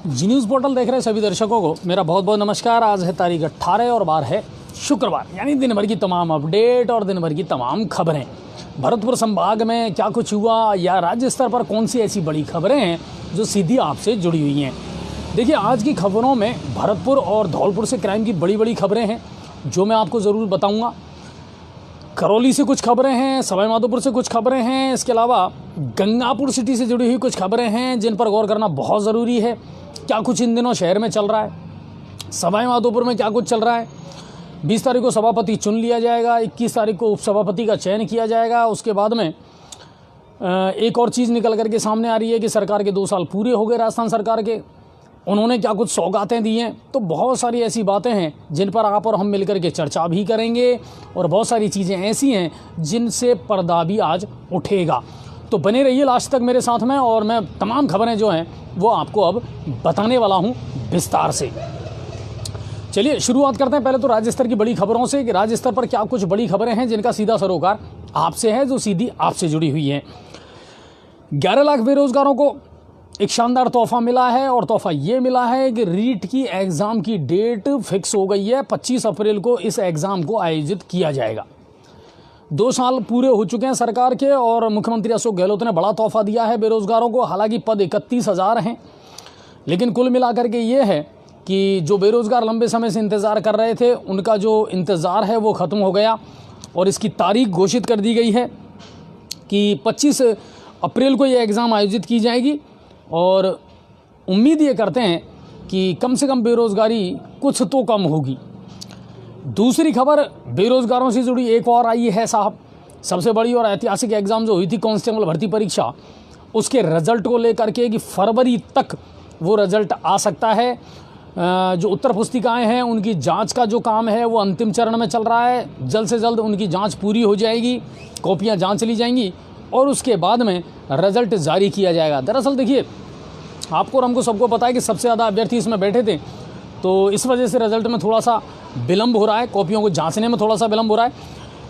जी news portal देख रहे सभी दर्शकों को मेरा बहुत बहुत नमस्कार। आज है तारीख 18 और बार है शुक्रवार, यानी दिन भर की तमाम अपडेट और दिन भर की तमाम खबरें। भरतपुर संभाग में क्या कुछ हुआ या राज्य स्तर पर कौन सी ऐसी बड़ी खबरें हैं जो सीधी आपसे जुड़ी हुई हैं। देखिए, आज की खबरों में भरतपुर और धौलपुर से क्राइम की बड़ी बड़ी खबरें हैं जो मैं आपको ज़रूर बताऊँगा। करौली से कुछ खबरें हैं, सवाई माधोपुर से कुछ खबरें हैं, इसके अलावा गंगापुर सिटी से जुड़ी हुई कुछ खबरें हैं जिन पर गौर करना बहुत ज़रूरी है। क्या कुछ इन दिनों शहर में चल रहा है, सवाई माधोपुर में क्या कुछ चल रहा है। 20 तारीख को सभापति चुन लिया जाएगा, 21 तारीख को उपसभापति का चयन किया जाएगा। उसके बाद में एक और चीज़ निकल करके सामने आ रही है कि सरकार के 2 साल पूरे हो गए राजस्थान सरकार के, उन्होंने क्या कुछ सौगातें दी हैं। तो बहुत सारी ऐसी बातें हैं जिन पर आप और हम मिलकर के चर्चा भी करेंगे और बहुत सारी चीज़ें ऐसी हैं जिनसे पर्दा भी आज उठेगा। तो बने रहिए लास्ट तक मेरे साथ में, और मैं तमाम खबरें जो हैं वो आपको अब बताने वाला हूं विस्तार से। चलिए शुरुआत करते हैं पहले तो राज्य स्तर की बड़ी खबरों से कि राज्य स्तर पर क्या कुछ बड़ी खबरें हैं जिनका सीधा सरोकार आपसे है, जो सीधी आपसे जुड़ी हुई हैं। 11 लाख बेरोजगारों को एक शानदार तोहफा मिला है, और तोहफा ये मिला है कि रीट की एग्ज़ाम की डेट फिक्स हो गई है। 25 अप्रैल को इस एग्ज़ाम को आयोजित किया जाएगा। 2 साल पूरे हो चुके हैं सरकार के, और मुख्यमंत्री अशोक गहलोत ने बड़ा तोहफा दिया है बेरोजगारों को। हालांकि पद 31,000 हैं, लेकिन कुल मिलाकर के ये है कि जो बेरोजगार लंबे समय से इंतज़ार कर रहे थे उनका जो इंतज़ार है वो ख़त्म हो गया, और इसकी तारीख घोषित कर दी गई है कि 25 अप्रैल को ये एग्ज़ाम आयोजित की जाएगी। और उम्मीद ये करते हैं कि कम से कम बेरोज़गारी कुछ तो कम होगी। दूसरी खबर बेरोजगारों से जुड़ी एक और आई है साहब। सबसे बड़ी और ऐतिहासिक एग्ज़ाम जो हुई थी कांस्टेबल भर्ती परीक्षा, उसके रिजल्ट को लेकर के कि फरवरी तक वो रिजल्ट आ सकता है। जो उत्तर पुस्तिकाएं हैं उनकी जांच का जो काम है वो अंतिम चरण में चल रहा है। जल्द से जल्द उनकी जांच पूरी हो जाएगी, कॉपियां जांच ली जाएंगी और उसके बाद में रिजल्ट जारी किया जाएगा। दरअसल देखिए, आपको और हमको सबको पता है कि सबसे ज़्यादा अभ्यर्थी इसमें बैठे थे, तो इस वजह से रिजल्ट में थोड़ा सा विलम्ब हो रहा है, कॉपियों को जांचने में थोड़ा सा विलम्ब हो रहा है।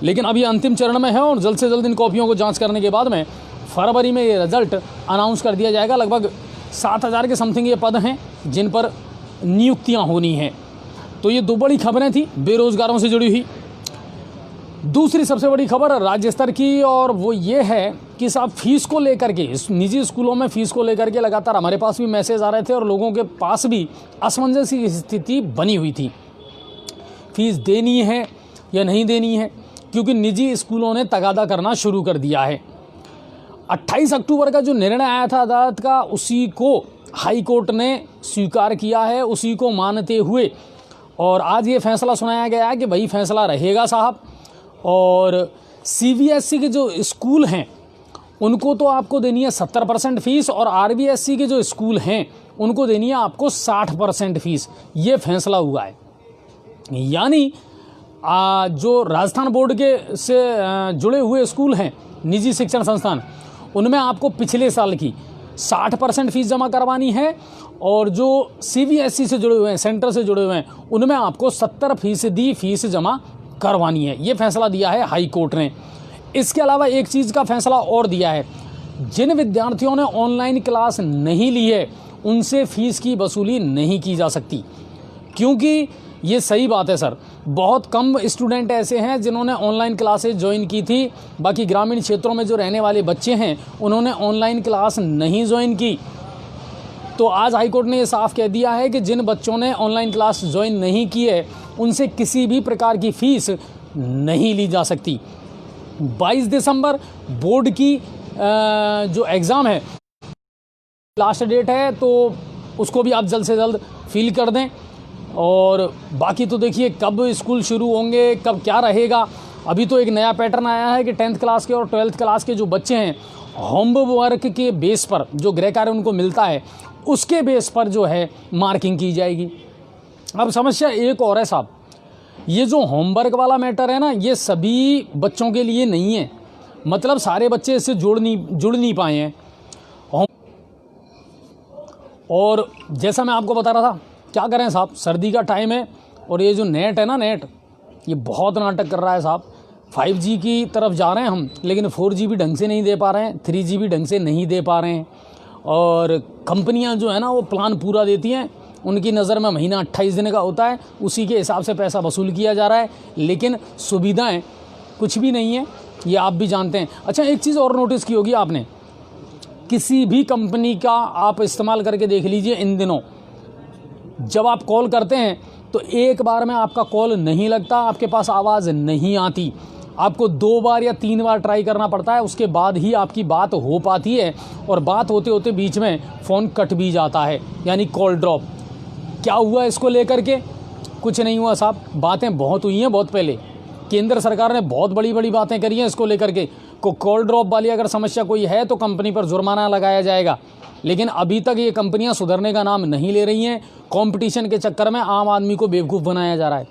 लेकिन अभी अंतिम चरण में है और जल्द से जल्द इन कॉपियों को जांच करने के बाद में फरवरी में ये रिजल्ट अनाउंस कर दिया जाएगा। लगभग 7,000 के समथिंग ये पद हैं जिन पर नियुक्तियां होनी हैं। तो ये 2 बड़ी खबरें थी बेरोजगारों से जुड़ी हुई। दूसरी सबसे बड़ी खबर राज्य स्तर की, और वो ये है कि साहब फीस को लेकर के, निजी स्कूलों में फ़ीस को लेकर के लगातार हमारे पास भी मैसेज आ रहे थे और लोगों के पास भी असमंजस की स्थिति बनी हुई थी। फीस देनी है या नहीं देनी है, क्योंकि निजी स्कूलों ने तगादा करना शुरू कर दिया है। 28 अक्टूबर का जो निर्णय आया था अदालत का, उसी को हाई कोर्ट ने स्वीकार किया है, उसी को मानते हुए और आज ये फैसला सुनाया गया है कि भाई फैसला रहेगा साहब। और CBSE के जो स्कूल हैं उनको तो आपको देनी है 70% फीस, और RBSE के जो स्कूल हैं उनको देनी है आपको 60% फीस। ये फैसला हुआ है। यानी जो राजस्थान बोर्ड के से जुड़े हुए स्कूल हैं, निजी शिक्षण संस्थान, उनमें आपको पिछले साल की 60% फीस जमा करवानी है, और जो CBSE से जुड़े हुए हैं, सेंटर से जुड़े हुए हैं, उनमें आपको 70% फीस जमा करवानी है। ये फैसला दिया है हाई कोर्ट ने। इसके अलावा एक चीज़ का फैसला और दिया है, जिन विद्यार्थियों ने ऑनलाइन क्लास नहीं ली है उनसे फीस की वसूली नहीं की जा सकती। क्योंकि ये सही बात है सर, बहुत कम स्टूडेंट ऐसे हैं जिन्होंने ऑनलाइन क्लासेज ज्वाइन की थी। बाकी ग्रामीण क्षेत्रों में जो रहने वाले बच्चे हैं उन्होंने ऑनलाइन क्लास नहीं ज्वाइन की। तो आज हाईकोर्ट ने ये साफ कह दिया है कि जिन बच्चों ने ऑनलाइन क्लास ज्वाइन नहीं की है उनसे किसी भी प्रकार की फ़ीस नहीं ली जा सकती। 22 दिसंबर बोर्ड की जो एग्ज़ाम है लास्ट डेट है, तो उसको भी आप जल्द से जल्द फिल कर दें। और बाकी तो देखिए कब स्कूल शुरू होंगे, कब क्या रहेगा। अभी तो एक नया पैटर्न आया है कि 10th क्लास के और 12th क्लास के जो बच्चे हैं होमवर्क के बेस पर जो गृह कार्य उनको मिलता है उसके बेस पर जो है मार्किंग की जाएगी। अब समस्या एक और है साहब, ये जो होमवर्क वाला मैटर है ना, ये सभी बच्चों के लिए नहीं है। मतलब सारे बच्चे इससे जुड़ नहीं पाए हैं। और जैसा मैं आपको बता रहा था, क्या करें साहब, सर्दी का टाइम है और ये जो नेट है ना, नेट ये बहुत नाटक कर रहा है साहब। 5G की तरफ जा रहे हैं हम, लेकिन 4G भी ढंग से नहीं दे पा रहे हैं, 3G भी ढंग से नहीं दे पा रहे हैं। और कंपनियां जो है ना वो प्लान पूरा देती हैं, उनकी नज़र में महीना 28 दिन का होता है, उसी के हिसाब से पैसा वसूल किया जा रहा है, लेकिन सुविधाएं कुछ भी नहीं है, ये आप भी जानते हैं। अच्छा, एक चीज़ और नोटिस की होगी आपने, किसी भी कंपनी का आप इस्तेमाल करके देख लीजिए, इन दिनों जब आप कॉल करते हैं तो एक बार में आपका कॉल नहीं लगता, आपके पास आवाज़ नहीं आती, आपको 2 बार या 3 बार ट्राई करना पड़ता है, उसके बाद ही आपकी बात हो पाती है, और बात होते होते बीच में फ़ोन कट भी जाता है, यानी कॉल ड्रॉप। क्या हुआ इसको लेकर के? कुछ नहीं हुआ साहब, बातें बहुत हुई हैं बहुत पहले, केंद्र सरकार ने बहुत बड़ी बड़ी बातें करी हैं इसको लेकर के, को कॉल ड्रॉप वाली अगर समस्या कोई है तो कंपनी पर जुर्माना लगाया जाएगा, लेकिन अभी तक ये कंपनियां सुधरने का नाम नहीं ले रही हैं। कंपटीशन के चक्कर में आम आदमी को बेवकूफ़ बनाया जा रहा है,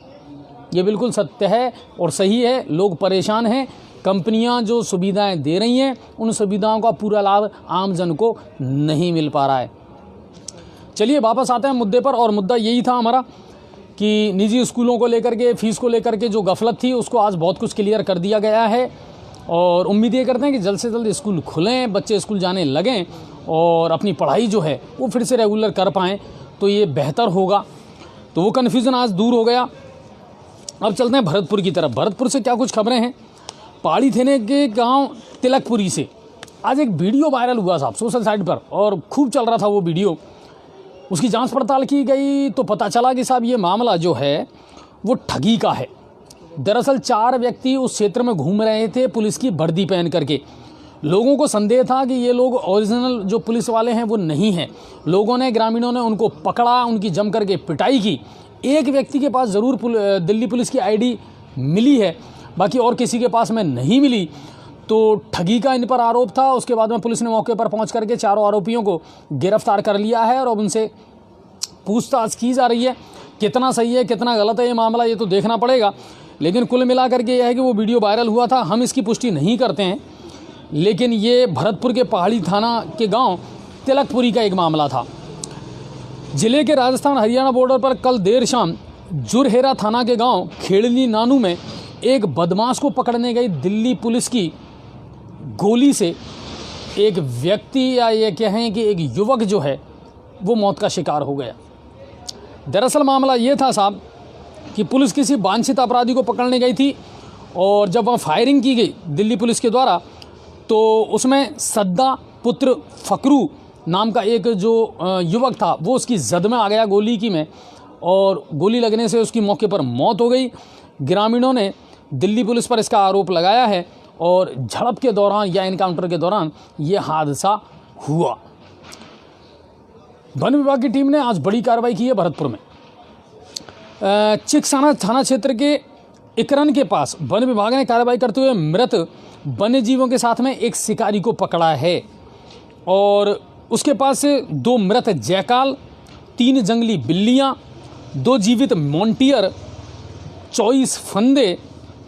ये बिल्कुल सत्य है और सही है। लोग परेशान हैं, कंपनियां जो सुविधाएं दे रही हैं उन सुविधाओं का पूरा लाभ आम जन को नहीं मिल पा रहा है। चलिए वापस आते हैं मुद्दे पर, और मुद्दा यही था हमारा कि निजी स्कूलों को लेकर के, फीस को लेकर के जो गफलत थी उसको आज बहुत कुछ क्लियर कर दिया गया है, और उम्मीद ये करते हैं कि जल्द से जल्द स्कूल खुलें, बच्चे स्कूल जाने लगें और अपनी पढ़ाई जो है वो फिर से रेगुलर कर पाएँ, तो ये बेहतर होगा। तो वो कन्फ्यूज़न आज दूर हो गया। अब चलते हैं भरतपुर की तरफ। भरतपुर से क्या कुछ खबरें हैं। पहाड़ी थाने के गांव तिलकपुरी से आज एक वीडियो वायरल हुआ साहब सोशल साइट पर, और खूब चल रहा था वो वीडियो। उसकी जांच पड़ताल की गई तो पता चला कि साहब ये मामला जो है वो ठगी का है। दरअसल 4 व्यक्ति उस क्षेत्र में घूम रहे थे पुलिस की वर्दी पहन करके। लोगों को संदेह था कि ये लोग ओरिजिनल जो पुलिस वाले हैं वो नहीं हैं। लोगों ने, ग्रामीणों ने उनको पकड़ा, उनकी जम करके पिटाई की। एक व्यक्ति के पास ज़रूर दिल्ली पुलिस की आईडी मिली है, बाकी और किसी के पास में नहीं मिली। तो ठगी का इन पर आरोप था। उसके बाद में पुलिस ने मौके पर पहुंच करके चारों आरोपियों को गिरफ्तार कर लिया है और अब उनसे पूछताछ की जा रही है। कितना सही है कितना गलत है ये मामला, ये तो देखना पड़ेगा, लेकिन कुल मिला करके यह है कि वो वीडियो वायरल हुआ था। हम इसकी पुष्टि नहीं करते हैं, लेकिन ये भरतपुर के पहाड़ी थाना के गांव तिलकपुरी का एक मामला था। जिले के राजस्थान हरियाणा बॉर्डर पर कल देर शाम जुरहेरा थाना के गांव खेड़ली नानू में एक बदमाश को पकड़ने गई दिल्ली पुलिस की गोली से एक व्यक्ति, या ये कहें कि एक युवक जो है वो मौत का शिकार हो गया। दरअसल मामला ये था साहब कि पुलिस किसी वांछित अपराधी को पकड़ने गई थी, और जब वहाँ फायरिंग की गई दिल्ली पुलिस के द्वारा तो उसमें सद्दा पुत्र फकरू नाम का एक जो युवक था वो उसकी जद में आ गया गोली की में, और गोली लगने से उसकी मौके पर मौत हो गई। ग्रामीणों ने दिल्ली पुलिस पर इसका आरोप लगाया है, और झड़प के दौरान या इनकाउंटर के दौरान ये हादसा हुआ। वन विभाग की टीम ने आज बड़ी कार्रवाई की है भरतपुर में। चिकसाना थाना क्षेत्र के इकरन के पास वन विभाग ने कार्रवाई करते हुए मृत वन्य जीवों के साथ में एक शिकारी को पकड़ा है, और उसके पास से 2 मृत जैकाल, 3 जंगली बिल्लियां, 2 जीवित मोंटियर, 24 फंदे,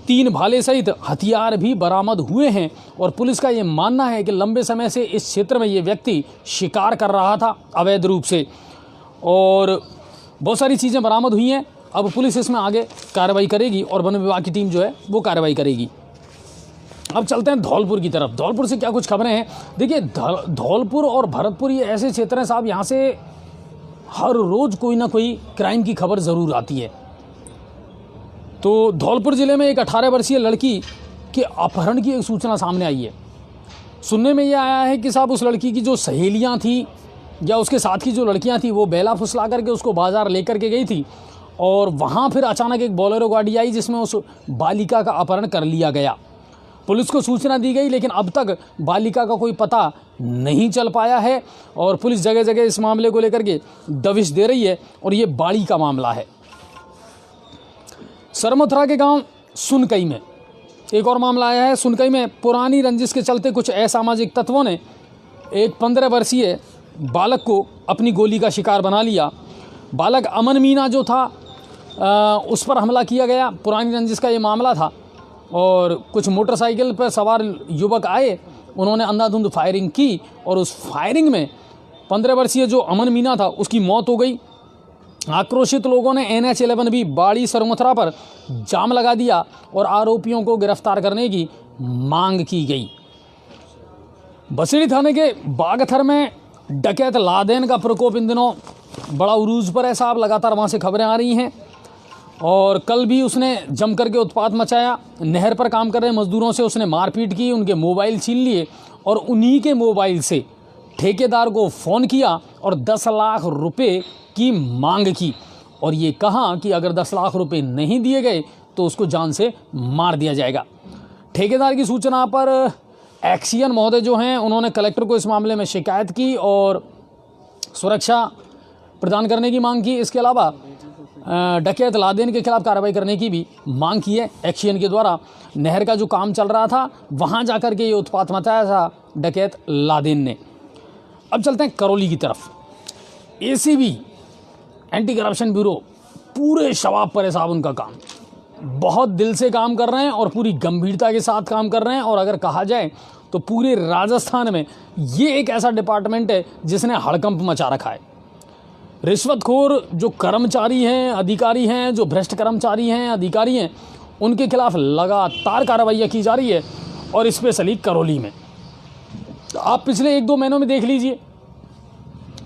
3 भाले सहित हथियार भी बरामद हुए हैं। और पुलिस का ये मानना है कि लंबे समय से इस क्षेत्र में ये व्यक्ति शिकार कर रहा था अवैध रूप से, और बहुत सारी चीज़ें बरामद हुई हैं। अब पुलिस इसमें आगे कार्रवाई करेगी और वन विभाग की टीम जो है वो कार्रवाई करेगी। अब चलते हैं धौलपुर की तरफ। धौलपुर से क्या कुछ खबरें हैं। देखिए, धौलपुर और भरतपुर ये ऐसे क्षेत्र हैं साहब, यहाँ से हर रोज़ कोई ना कोई क्राइम की खबर ज़रूर आती है। तो धौलपुर ज़िले में एक 18 वर्षीय लड़की के अपहरण की एक सूचना सामने आई है। सुनने में ये आया है कि साहब उस लड़की की जो सहेलियाँ थी या उसके साथ की जो लड़कियाँ थी वो बेला फुसला करके उसको बाज़ार लेकर के गई थी, और वहाँ फिर अचानक एक बोलेरो गाड़ी आई जिसमें उस बालिका का अपहरण कर लिया गया। पुलिस को सूचना दी गई, लेकिन अब तक बालिका का कोई पता नहीं चल पाया है, और पुलिस जगह जगह इस मामले को लेकर के दबिश दे रही है, और ये बाड़ी का मामला है। सरमथुरा के गांव सुनकई में एक और मामला आया है। सुनकई में पुरानी रंजिश के चलते कुछ असामाजिक तत्वों ने एक 15 वर्षीय बालक को अपनी गोली का शिकार बना लिया। बालक अमन मीना जो था उस पर हमला किया गया। पुरानी रंजिश का ये मामला था, और कुछ मोटरसाइकिल पर सवार युवक आए, उन्होंने अंधाधुंध फायरिंग की, और उस फायरिंग में 15 वर्षीय जो अमन मीना था उसकी मौत हो गई। आक्रोशित लोगों ने NH11 भी बाड़ी सरमथुरा पर जाम लगा दिया और आरोपियों को गिरफ्तार करने की मांग की गई। बसेड़ी थाने के बागथर में डकैत लादेन का प्रकोप इन दिनों बड़ा उरूज पर है साहब, लगातार वहाँ से खबरें आ रही हैं। और कल भी उसने जम करके उत्पात मचाया, नहर पर काम कर रहे मजदूरों से उसने मारपीट की, उनके मोबाइल छीन लिए और उन्हीं के मोबाइल से ठेकेदार को फ़ोन किया और 10 लाख रुपए की मांग की और ये कहा कि अगर 10 लाख रुपए नहीं दिए गए तो उसको जान से मार दिया जाएगा। ठेकेदार की सूचना पर एक्सियन महोदय जो हैं उन्होंने कलेक्टर को इस मामले में शिकायत की और सुरक्षा प्रदान करने की मांग की। इसके अलावा डकैत लादेन के खिलाफ कार्रवाई करने की भी मांग की है। एक्सियन के द्वारा नहर का जो काम चल रहा था वहाँ जाकर के ये उत्पात मचाया था डकैत लादेन ने। अब चलते हैं करौली की तरफ। ACB एंटी करप्शन ब्यूरो पूरे शबाब पर है साहब, उनका काम बहुत दिल से काम कर रहे हैं और पूरी गंभीरता के साथ काम कर रहे हैं। और अगर कहा जाए तो पूरे राजस्थान में ये एक ऐसा डिपार्टमेंट है जिसने हड़कंप मचा रखा है। रिश्वतखोर जो कर्मचारी हैं, अधिकारी हैं, जो भ्रष्ट कर्मचारी हैं, अधिकारी हैं, उनके खिलाफ लगातार कार्रवाइयाँ की जा रही है और स्पेशली करौली में। तो आप पिछले 1-2 महीनों में देख लीजिए,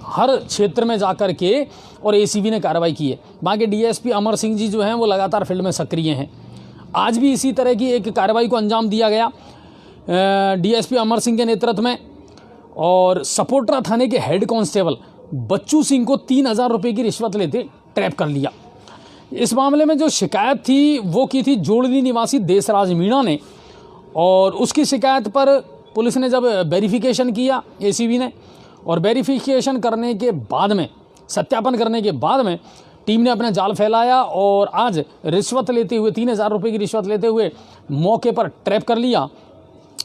हर क्षेत्र में जाकर के और ACB ने कार्रवाई की है। वहाँ के DSP अमर सिंह जी जो हैं वो लगातार फील्ड में सक्रिय हैं। आज भी इसी तरह की एक कार्रवाई को अंजाम दिया गया DSP अमर सिंह के नेतृत्व में। और सपोट्रा थाने के हेड कांस्टेबल बच्चू सिंह को 3,000 रुपये की रिश्वत लेते ट्रैप कर लिया। इस मामले में जो शिकायत थी वो की थी जोड़नी निवासी देसराज मीणा ने और उसकी शिकायत पर पुलिस ने जब वेरिफिकेशन किया ACB ने, और वेरिफिकेशन करने के बाद में, सत्यापन करने के बाद में टीम ने अपना जाल फैलाया और आज रिश्वत लेते हुए 3,000 रुपये की रिश्वत लेते हुए मौके पर ट्रैप कर लिया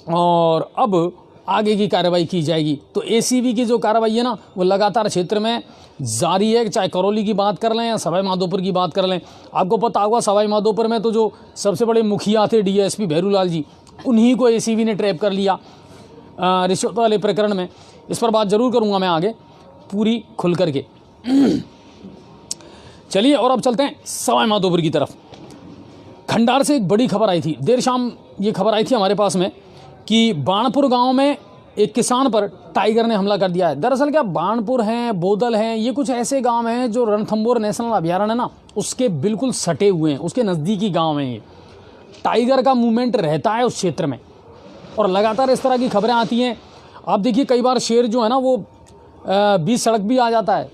और अब आगे की कार्रवाई की जाएगी। तो ACB की जो कार्रवाई है ना वो लगातार क्षेत्र में जारी है, चाहे करौली की बात कर लें या सवाई माधोपुर की बात कर लें। आपको पता होगा सवाई माधोपुर में तो जो सबसे बड़े मुखिया थे DSP भैरूलाल जी, उन्हीं को ACB ने ट्रैप कर लिया रिश्वत वाले प्रकरण में। इस पर बात जरूर करूंगा मैं आगे पूरी खुल करके। चलिए और अब चलते हैं सवाई माधोपुर की तरफ। खंडार से एक बड़ी खबर आई थी, देर शाम ये खबर आई थी हमारे पास में कि बाणपुर गांव में एक किसान पर टाइगर ने हमला कर दिया है। दरअसल क्या बाणपुर हैं, बोदल हैं, ये कुछ ऐसे गांव हैं जो रणथंभौर नेशनल अभयारण्य है ना उसके बिल्कुल सटे हुए हैं, उसके नज़दीकी गाँव हैं। ये टाइगर का मूवमेंट रहता है उस क्षेत्र में और लगातार इस तरह की खबरें आती हैं। आप देखिए कई बार शेर जो है ना वो बीच सड़क भी आ जाता है।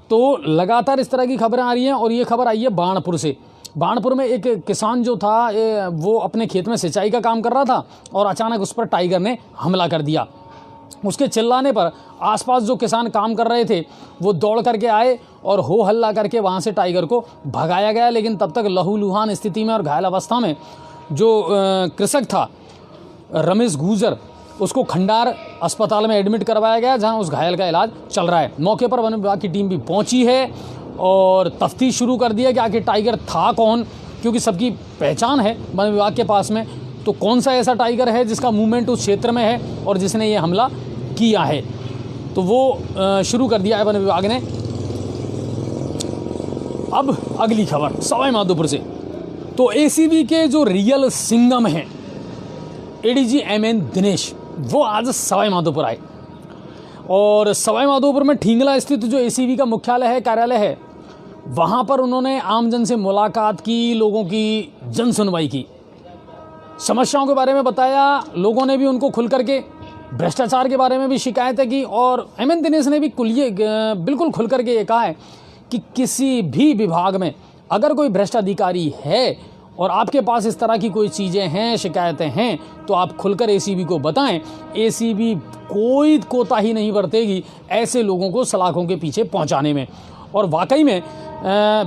तो लगातार इस तरह की खबरें आ रही हैं और ये खबर आई है बाणपुर से। बाणपुर में एक किसान जो था वो अपने खेत में सिंचाई का काम कर रहा था और अचानक उस पर टाइगर ने हमला कर दिया। उसके चिल्लाने पर आसपास जो किसान काम कर रहे थे वो दौड़ करके आए और हो हल्ला करके वहाँ से टाइगर को भगाया गया। लेकिन तब तक लहूलुहान स्थिति में और घायल अवस्था में जो कृषक था रमेश गुजर, उसको खंडार अस्पताल में एडमिट करवाया गया जहां उस घायल का इलाज चल रहा है। मौके पर वन विभाग की टीम भी पहुंची है और तफ्तीश शुरू कर दी है कि आखिर टाइगर था कौन, क्योंकि सबकी पहचान है वन विभाग के पास में। तो कौन सा ऐसा टाइगर है जिसका मूवमेंट उस क्षेत्र में है और जिसने ये हमला किया है, तो वो शुरू कर दिया है वन विभाग ने। अब अगली खबर सवाई माधोपुर से। तो ACB के जो रियल सिंघम हैं ADG MN दिनेश, वो आज सवाई माधोपुर आए और सवाई माधोपुर में ठींगला स्थित जो ACB का मुख्यालय है, कार्यालय है, वहाँ पर उन्होंने आमजन से मुलाकात की, लोगों की जन सुनवाई की, समस्याओं के बारे में बताया। लोगों ने भी उनको खुल करके भ्रष्टाचार के बारे में भी शिकायतें की और MN दिनेश ने भी बिल्कुल खुल करके ये कहा है कि किसी भी विभाग में अगर कोई भ्रष्ट अधिकारी है और आपके पास इस तरह की कोई चीज़ें हैं, शिकायतें हैं, तो आप खुलकर ACB को बताएं। ACB कोई कोताही नहीं बरतेगी ऐसे लोगों को सलाखों के पीछे पहुंचाने में। और वाकई में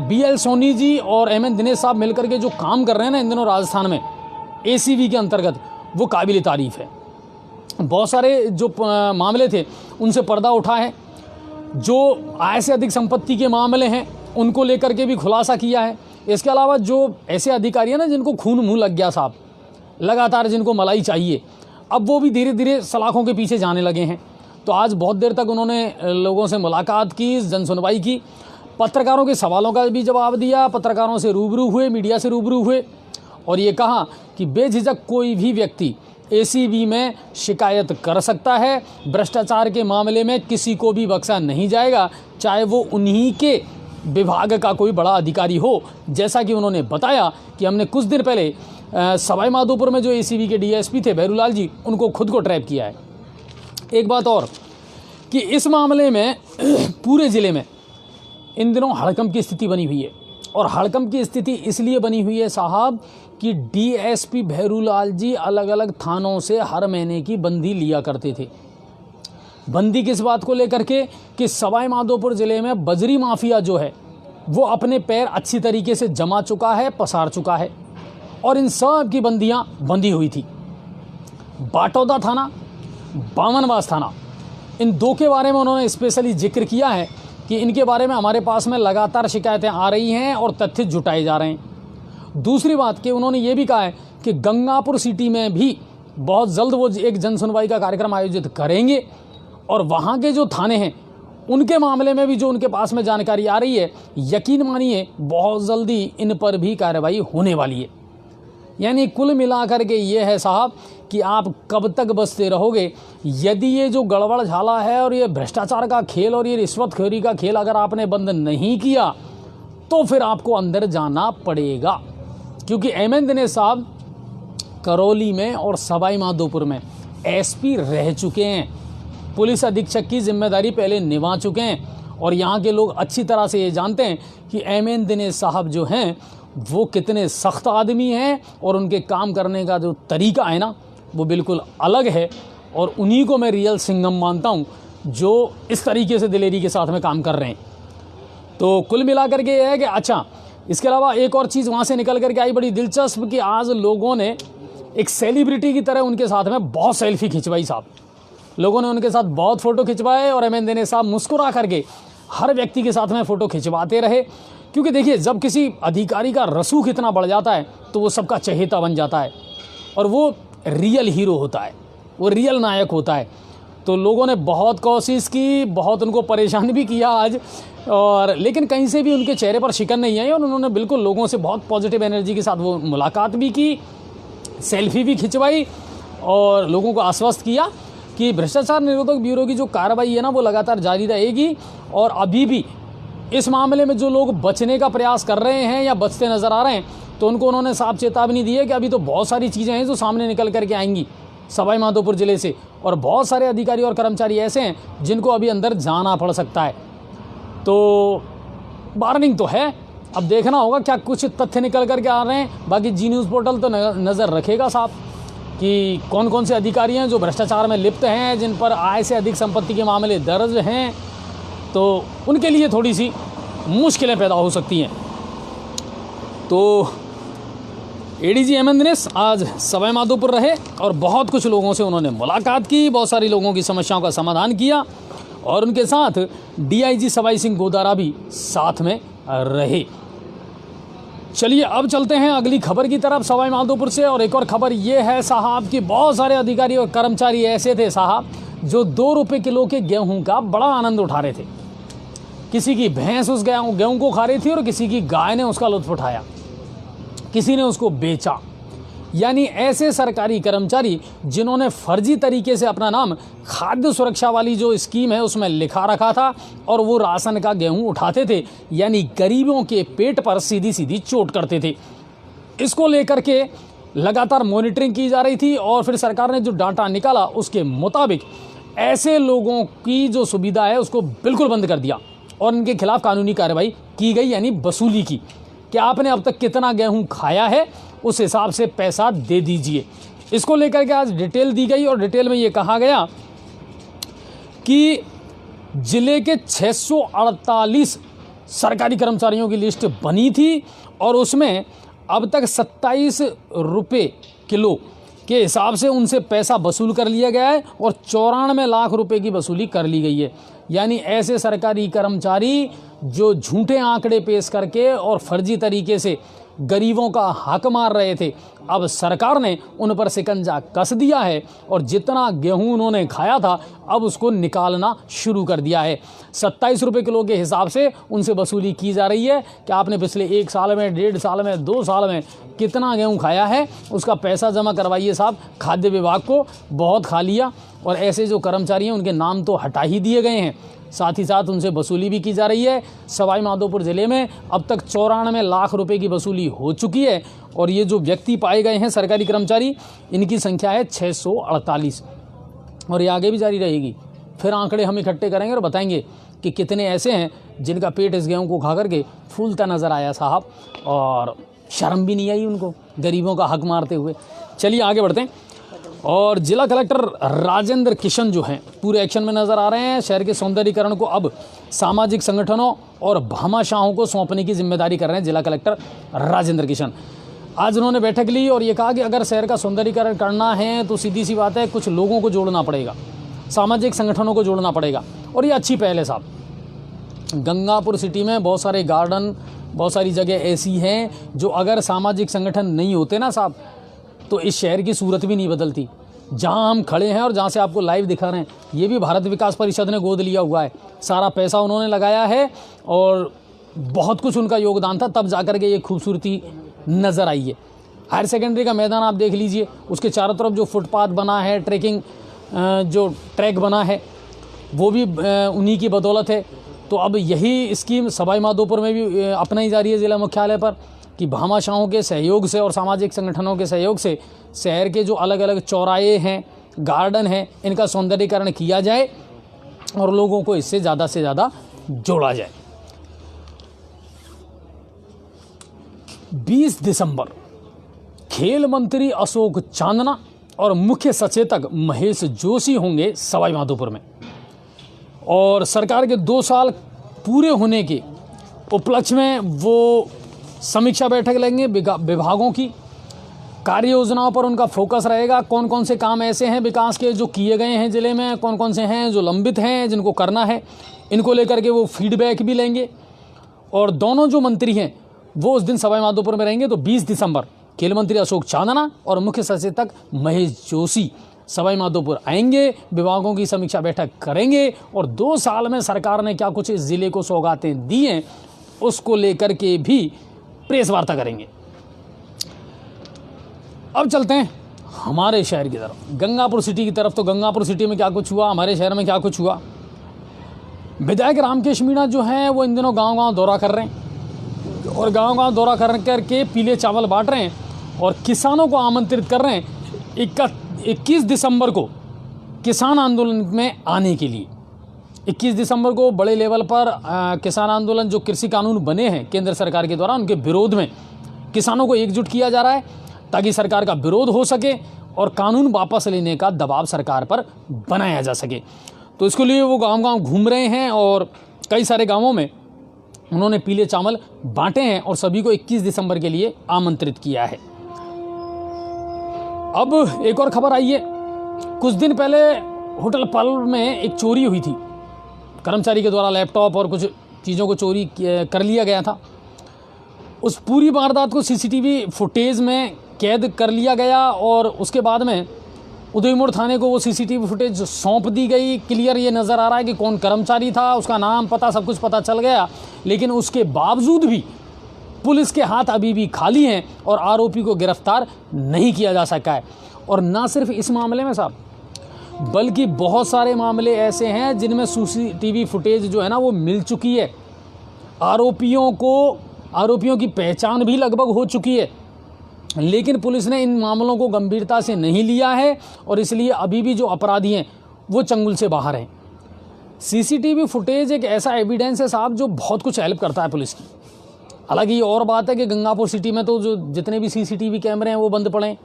BL सोनी जी और MN दिनेश साहब मिलकर के जो काम कर रहे हैं ना इन दिनों राजस्थान में ACB के अंतर्गत, वो काबिल तारीफ़ है। बहुत सारे जो मामले थे उनसे पर्दा उठा है, जो आय से अधिक संपत्ति के मामले हैं उनको लेकर के भी खुलासा किया है। इसके अलावा जो ऐसे अधिकारी हैं ना जिनको खून मुंह लग गया साहब, लगातार जिनको मलाई चाहिए, अब वो भी धीरे धीरे सलाखों के पीछे जाने लगे हैं। तो आज बहुत देर तक उन्होंने लोगों से मुलाकात की, जन सुनवाई की, पत्रकारों के सवालों का भी जवाब दिया, पत्रकारों से रूबरू हुए, मीडिया से रूबरू हुए और ये कहा कि बेझिझक कोई भी व्यक्ति एसीबी में शिकायत कर सकता है। भ्रष्टाचार के मामले में किसी को भी बख्शा नहीं जाएगा, चाहे वो उन्हीं के विभाग का कोई बड़ा अधिकारी हो। जैसा कि उन्होंने बताया कि हमने कुछ दिन पहले सवाई माधोपुर में जो एसीबी के डीएसपी थे भैरूलाल जी, उनको खुद को ट्रैप किया है। एक बात और कि इस मामले में पूरे ज़िले में इन दिनों हड़कंप की स्थिति बनी हुई है। और हड़कंप की स्थिति इसलिए बनी हुई है साहब कि डीएसपी भैरूलाल जी अलग अलग थानों से हर महीने की बंदी लिया करते थे। बंदी किस बात को लेकर के कि सवाई माधोपुर ज़िले में बजरी माफिया जो है वो अपने पैर अच्छी तरीके से जमा चुका है, पसार चुका है, और इन सब की बंदियां बंधी हुई थी। बाटौदा थाना, बामनवास थाना, इन दो के बारे में उन्होंने स्पेशली जिक्र किया है कि इनके बारे में हमारे पास में लगातार शिकायतें आ रही हैं और तथ्य जुटाए जा रहे हैं। दूसरी बात कि उन्होंने ये भी कहा है कि गंगापुर सिटी में भी बहुत जल्द वो एक जन सुनवाई का कार्यक्रम आयोजित करेंगे और वहाँ के जो थाने हैं उनके मामले में भी जो उनके पास में जानकारी आ रही है, यकीन मानिए बहुत जल्दी इन पर भी कार्रवाई होने वाली है। यानी कुल मिलाकर के ये है साहब कि आप कब तक बचते रहोगे। यदि ये जो गड़बड़ झाला है और ये भ्रष्टाचार का खेल और ये रिश्वतखोरी का खेल अगर आपने बंद नहीं किया तो फिर आपको अंदर जाना पड़ेगा। क्योंकि एमएन दिनेश साहब करौली में और सवाई माधोपुर में एसपी रह चुके हैं, पुलिस अधीक्षक की जिम्मेदारी पहले निभा चुके हैं, और यहाँ के लोग अच्छी तरह से ये जानते हैं कि एमएन दिनेश साहब जो हैं वो कितने सख्त आदमी हैं और उनके काम करने का जो तरीका है ना वो बिल्कुल अलग है। और उन्हीं को मैं रियल सिंघम मानता हूँ जो इस तरीके से दिलेरी के साथ में काम कर रहे हैं। तो कुल मिलाकर के ये है कि अच्छा, इसके अलावा एक और चीज़ वहाँ से निकल करके आई बड़ी दिलचस्प कि आज लोगों ने एक सेलिब्रिटी की तरह उनके साथ में बहुत सेल्फी खिंचवाई साहब। लोगों ने उनके साथ बहुत फ़ोटो खिंचवाए और एमएन दिनेश साहब मुस्कुरा करके हर व्यक्ति के साथ में फ़ोटो खिंचवाते रहे। क्योंकि देखिए, जब किसी अधिकारी का रसूख इतना बढ़ जाता है तो वो सबका चहेता बन जाता है और वो रियल हीरो होता है, वो रियल नायक होता है। तो लोगों ने बहुत कोशिश की, बहुत उनको परेशान भी किया आज, और लेकिन कहीं से भी उनके चेहरे पर शिकन नहीं आई और उन्होंने बिल्कुल लोगों से बहुत पॉजिटिव एनर्जी के साथ वो मुलाकात भी की, सेल्फी भी खिंचवाई और लोगों को आश्वस्त किया कि भ्रष्टाचार निरोधक ब्यूरो की जो कार्रवाई है ना वो लगातार जारी रहेगी। और अभी भी इस मामले में जो लोग बचने का प्रयास कर रहे हैं या बचते नज़र आ रहे हैं तो उनको उन्होंने साफ चेतावनी दी है कि अभी तो बहुत सारी चीज़ें हैं जो सामने निकल करके आएंगी सवाई माधोपुर ज़िले से, और बहुत सारे अधिकारी और कर्मचारी ऐसे हैं जिनको अभी अंदर जाना पड़ सकता है। तो वार्निंग तो है, अब देखना होगा क्या कुछ तथ्य निकल करके आ रहे हैं। बाकी जी न्यूज़ पोर्टल तो नज़र रखेगा साहब कि कौन कौन से अधिकारी हैं जो भ्रष्टाचार में लिप्त हैं, जिन पर आय से अधिक संपत्ति के मामले दर्ज हैं, तो उनके लिए थोड़ी सी मुश्किलें पैदा हो सकती हैं। तो एडीजी एमएन दिनेश आज सवाई माधोपुर रहे और बहुत कुछ लोगों से उन्होंने मुलाकात की, बहुत सारी लोगों की समस्याओं का समाधान किया, और उनके साथ डीआईजी सवाई सिंह गोदारा भी साथ में रहे। चलिए अब चलते हैं अगली खबर की तरफ सवाई माधोपुर से। और एक और खबर ये है साहब कि बहुत सारे अधिकारी और कर्मचारी ऐसे थे साहब जो 2 रुपये किलो के गेहूं का बड़ा आनंद उठा रहे थे। किसी की भैंस उस गेहूं को खा रही थी और किसी की गाय ने उसका लुत्फ उठाया, किसी ने उसको बेचा। यानी ऐसे सरकारी कर्मचारी जिन्होंने फर्जी तरीके से अपना नाम खाद्य सुरक्षा वाली जो स्कीम है उसमें लिखा रखा था और वो राशन का गेहूं उठाते थे, यानी गरीबों के पेट पर सीधी सीधी चोट करते थे। इसको लेकर के लगातार मॉनिटरिंग की जा रही थी और फिर सरकार ने जो डाटा निकाला उसके मुताबिक ऐसे लोगों की जो सुविधा है उसको बिल्कुल बंद कर दिया और इनके खिलाफ कानूनी कार्रवाई की गई, यानी वसूली की कि आपने अब तक कितना गेहूं खाया है उस हिसाब से पैसा दे दीजिए। इसको लेकर के आज डिटेल दी गई और डिटेल में ये कहा गया कि जिले के 648 सरकारी कर्मचारियों की लिस्ट बनी थी और उसमें अब तक 27 रुपये किलो के हिसाब से उनसे पैसा वसूल कर लिया गया है और 94 लाख रुपए की वसूली कर ली गई है। यानी ऐसे सरकारी कर्मचारी जो झूठे आंकड़े पेश करके और फर्जी तरीके से गरीबों का हक मार रहे थे, अब सरकार ने उन पर शिकंजा कस दिया है और जितना गेहूं उन्होंने खाया था अब उसको निकालना शुरू कर दिया है। 27 रुपये किलो के हिसाब से उनसे वसूली की जा रही है कि आपने पिछले 1 साल में, 1.5 साल में, 2 साल में कितना गेहूं खाया है, उसका पैसा जमा करवाइए साहब। खाद्य विभाग को बहुत खा लिया और ऐसे जो कर्मचारी हैं उनके नाम तो हटा ही दिए गए हैं, साथ ही साथ उनसे वसूली भी की जा रही है। सवाई माधोपुर ज़िले में अब तक 94 लाख रुपए की वसूली हो चुकी है और ये जो व्यक्ति पाए गए हैं सरकारी कर्मचारी, इनकी संख्या है 648 और ये आगे भी जारी रहेगी। फिर आंकड़े हम इकट्ठे करेंगे और बताएंगे कि कितने ऐसे हैं जिनका पेट इस गेहूं को खा करके फूलता नज़र आया साहब, और शर्म भी नहीं आई उनको गरीबों का हक मारते हुए। चलिए आगे बढ़ते हैं। और जिला कलेक्टर राजेंद्र किशन जो हैं पूरे एक्शन में नज़र आ रहे हैं। शहर के सौंदर्यीकरण को अब सामाजिक संगठनों और भामाशाहों को सौंपने की जिम्मेदारी कर रहे हैं जिला कलेक्टर राजेंद्र किशन। आज उन्होंने बैठक ली और ये कहा कि अगर शहर का सौंदर्यीकरण करना है तो सीधी सी बात है, कुछ लोगों को जोड़ना पड़ेगा, सामाजिक संगठनों को जोड़ना पड़ेगा और ये अच्छी पहल है साहब। गंगापुर सिटी में बहुत सारे गार्डन, बहुत सारी जगह ऐसी हैं जो अगर सामाजिक संगठन नहीं होते ना साहब तो इस शहर की सूरत भी नहीं बदलती। जहां हम खड़े हैं और जहां से आपको लाइव दिखा रहे हैं, ये भी भारत विकास परिषद ने गोद लिया हुआ है। सारा पैसा उन्होंने लगाया है और बहुत कुछ उनका योगदान था, तब जाकर के ये खूबसूरती नज़र आई है। हायर सेकेंडरी का मैदान आप देख लीजिए, उसके चारों तरफ जो फुटपाथ बना है, ट्रैकिंग जो ट्रैक बना है वो भी उन्हीं की बदौलत है। तो अब यही स्कीम सवाई माधोपुर में भी अपनाई जा रही है ज़िला मुख्यालय पर कि भामाशाहों के सहयोग से और सामाजिक संगठनों के सहयोग से शहर के जो अलग अलग चौराहे हैं, गार्डन हैं, इनका सौंदर्यीकरण किया जाए और लोगों को इससे ज़्यादा से ज़्यादा जोड़ा जाए। 20 दिसंबर खेल मंत्री अशोक चांदना और मुख्य सचेतक महेश जोशी होंगे सवाई माधोपुर में और सरकार के 2 साल पूरे होने के उपलक्ष्य में वो समीक्षा बैठक लेंगे। विभागों की कार्य योजनाओं पर उनका फोकस रहेगा। कौन कौन से काम ऐसे हैं विकास के जो किए गए हैं ज़िले में, कौन कौन से हैं जो लंबित हैं जिनको करना है, इनको लेकर के वो फीडबैक भी लेंगे। और दोनों जो मंत्री हैं वो उस दिन सवाई माधोपुर में रहेंगे। तो 20 दिसंबर खेल मंत्री अशोक चांदना और मुख्य सचेतक महेश जोशी सवाई माधोपुर आएंगे, विभागों की समीक्षा बैठक करेंगे और 2 साल में सरकार ने क्या कुछ इस ज़िले को सौगातें दी हैं उसको लेकर के भी प्रेस वार्ता करेंगे। अब चलते हैं हमारे शहर की तरफ, गंगापुर सिटी की तरफ। तो गंगापुर सिटी में क्या कुछ हुआ, हमारे शहर में क्या कुछ हुआ। विधायक रामकेश मीणा जो हैं वो इन दिनों गांव-गांव दौरा कर रहे हैं और गांव-गांव दौरा कर के पीले चावल बांट रहे हैं और किसानों को आमंत्रित कर रहे हैं 21 दिसंबर को किसान आंदोलन में आने के लिए। 21 दिसंबर को बड़े लेवल पर किसान आंदोलन, जो कृषि कानून बने हैं केंद्र सरकार के द्वारा, उनके विरोध में किसानों को एकजुट किया जा रहा है ताकि सरकार का विरोध हो सके और कानून वापस लेने का दबाव सरकार पर बनाया जा सके। तो इसके लिए वो गांव-गांव घूम रहे हैं और कई सारे गांवों में उन्होंने पीले चावल बांटे हैं और सभी को 21 दिसंबर के लिए आमंत्रित किया है। अब एक और खबर आई है। कुछ दिन पहले होटल पर्ल में एक चोरी हुई थी, कर्मचारी के द्वारा लैपटॉप और कुछ चीज़ों को चोरी कर लिया गया था। उस पूरी वारदात को सीसीटीवी फुटेज में कैद कर लिया गया और उसके बाद में उदय मोड़ थाने को वो सीसीटीवी फुटेज सौंप दी गई। क्लियर ये नज़र आ रहा है कि कौन कर्मचारी था, उसका नाम पता सब कुछ पता चल गया, लेकिन उसके बावजूद भी पुलिस के हाथ अभी भी खाली हैं और आरोपी को गिरफ्तार नहीं किया जा सका है। और ना सिर्फ इस मामले में साहब, बल्कि बहुत सारे मामले ऐसे हैं जिनमें सीसीटीवी फुटेज जो है ना वो मिल चुकी है। आरोपियों की पहचान भी लगभग हो चुकी है, लेकिन पुलिस ने इन मामलों को गंभीरता से नहीं लिया है और इसलिए अभी भी जो अपराधी हैं वो चंगुल से बाहर हैं। सीसीटीवी फुटेज एक ऐसा एविडेंस है साहब जो बहुत कुछ हेल्प करता है पुलिस की। हालांकि ये और बात है कि गंगापुर सिटी में तो जो जितने भी सीसीटीवी कैमरे हैं वो बंद पड़े हैं।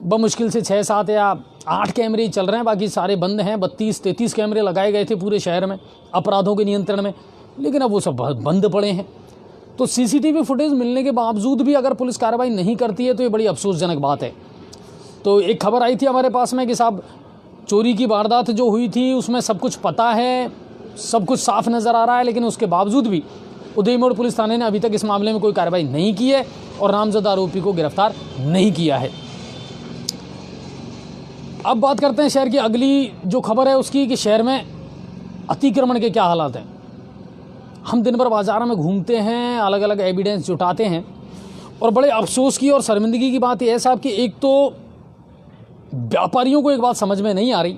बमुश्किल से 6, 7 या 8 कैमरे ही चल रहे हैं, बाकी सारे बंद हैं। 32, 33 कैमरे लगाए गए थे पूरे शहर में अपराधों के नियंत्रण में, लेकिन अब वो सब बंद पड़े हैं। तो सीसीटीवी फुटेज मिलने के बावजूद भी अगर पुलिस कार्रवाई नहीं करती है तो ये बड़ी अफसोसजनक बात है। तो एक खबर आई थी हमारे पास में कि साहब चोरी की वारदात जो हुई थी उसमें सब कुछ पता है, सब कुछ साफ नज़र आ रहा है, लेकिन उसके बावजूद भी उदय मोड़ पुलिस थाने ने अभी तक इस मामले में कोई कार्रवाई नहीं की है और नामजद आरोपी को गिरफ्तार नहीं किया है। अब बात करते हैं शहर की अगली जो खबर है उसकी, कि शहर में अतिक्रमण के क्या हालात हैं। हम दिन भर बाजार में घूमते हैं, अलग अलग एविडेंस जुटाते हैं, और बड़े अफसोस की और शर्मिंदगी की बात यह है साहब कि एक तो व्यापारियों को एक बात समझ में नहीं आ रही,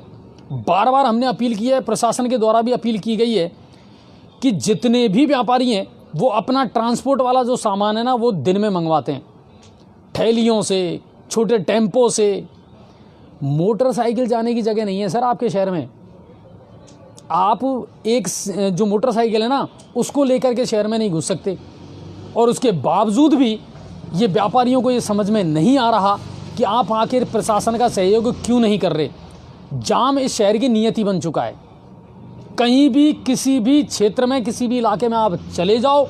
बार बार हमने अपील की है, प्रशासन के द्वारा भी अपील की गई है कि जितने भी व्यापारी हैं वो अपना ट्रांसपोर्ट वाला जो सामान है ना वो दिन में मंगवाते हैं, ठेलियों से, छोटे टेम्पो से। मोटरसाइकिल जाने की जगह नहीं है सर आपके शहर में। आप एक जो मोटरसाइकिल है ना उसको लेकर के शहर में नहीं घुस सकते, और उसके बावजूद भी ये व्यापारियों को ये समझ में नहीं आ रहा कि आप आखिर प्रशासन का सहयोग क्यों नहीं कर रहे। जाम इस शहर की नियति बन चुका है। कहीं भी किसी भी क्षेत्र में किसी भी इलाके में आप चले जाओ,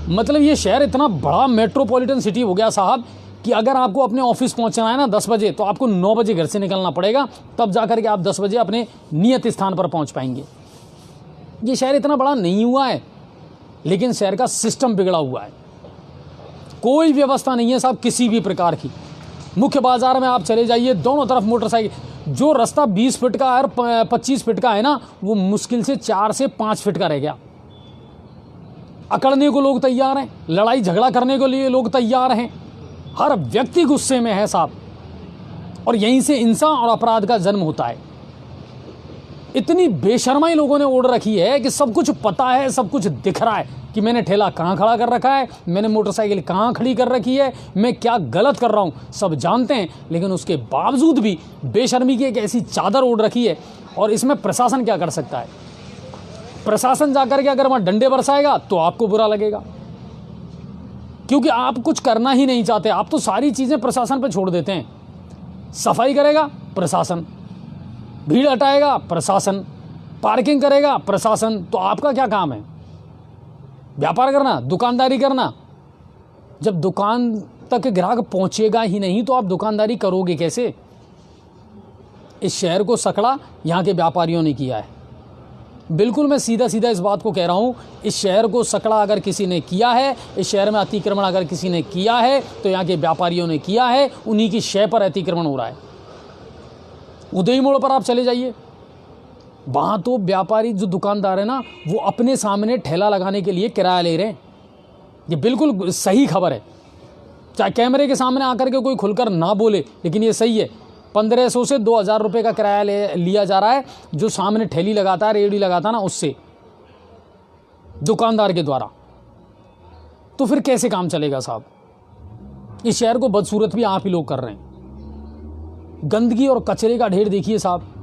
मतलब ये शहर इतना बड़ा मेट्रोपॉलिटन सिटी हो गया साहब कि अगर आपको अपने ऑफिस पहुंचना है ना 10 बजे, तो आपको 9 बजे घर से निकलना पड़ेगा, तब जाकर के आप 10 बजे अपने नियत स्थान पर पहुंच पाएंगे। ये शहर इतना बड़ा नहीं हुआ है, लेकिन शहर का सिस्टम बिगड़ा हुआ है। कोई व्यवस्था नहीं है साहब किसी भी प्रकार की। मुख्य बाजार में आप चले जाइए, दोनों तरफ मोटरसाइकिल। जो रास्ता 20 फीट का और 25 फीट का है ना, वो मुश्किल से 4 से 5 फीट का रह गया। अकड़ने को लोग तैयार हैं, लड़ाई झगड़ा करने के लिए लोग तैयार हैं। हर व्यक्ति गुस्से में है साहब, और यहीं से हिंसा और अपराध का जन्म होता है। इतनी बेशर्माई लोगों ने ओढ़ रखी है कि सब कुछ पता है, सब कुछ दिख रहा है कि मैंने ठेला कहाँ खड़ा कर रखा है, मैंने मोटरसाइकिल कहाँ खड़ी कर रखी है, मैं क्या गलत कर रहा हूँ, सब जानते हैं। लेकिन उसके बावजूद भी बेशर्मी की एक ऐसी चादर ओढ़ रखी है, और इसमें प्रशासन क्या कर सकता है। प्रशासन जाकर के अगर वहाँ डंडे बरसाएगा तो आपको बुरा लगेगा, क्योंकि आप कुछ करना ही नहीं चाहते। आप तो सारी चीज़ें प्रशासन पर छोड़ देते हैं। सफाई करेगा प्रशासन, भीड़ हटाएगा प्रशासन, पार्किंग करेगा प्रशासन, तो आपका क्या काम है? व्यापार करना, दुकानदारी करना। जब दुकान तक ग्राहक पहुंचेगा ही नहीं तो आप दुकानदारी करोगे कैसे? इस शहर को सकड़ा यहाँ के व्यापारियों ने किया है। बिल्कुल मैं सीधा सीधा इस बात को कह रहा हूँ, इस शहर को सकड़ा अगर किसी ने किया है, इस शहर में अतिक्रमण अगर किसी ने किया है तो यहाँ के व्यापारियों ने किया है। उन्हीं की शय पर अतिक्रमण हो रहा है। उदय मोड़ पर आप चले जाइए, वहाँ तो व्यापारी जो दुकानदार है ना वो अपने सामने ठेला लगाने के लिए किराया ले रहे हैं। ये बिल्कुल सही खबर है, चाहे कैमरे के सामने आकर के कोई खुलकर ना बोले, लेकिन ये सही है। 1500 से 2000 रुपये का किराया लिया जा रहा है जो सामने ठेली लगाता है, रेहड़ी लगाता है ना, उससे, दुकानदार के द्वारा। तो फिर कैसे काम चलेगा साहब? इस शहर को बदसूरत भी आप ही लोग कर रहे हैं। गंदगी और कचरे का ढेर देखिए साहब,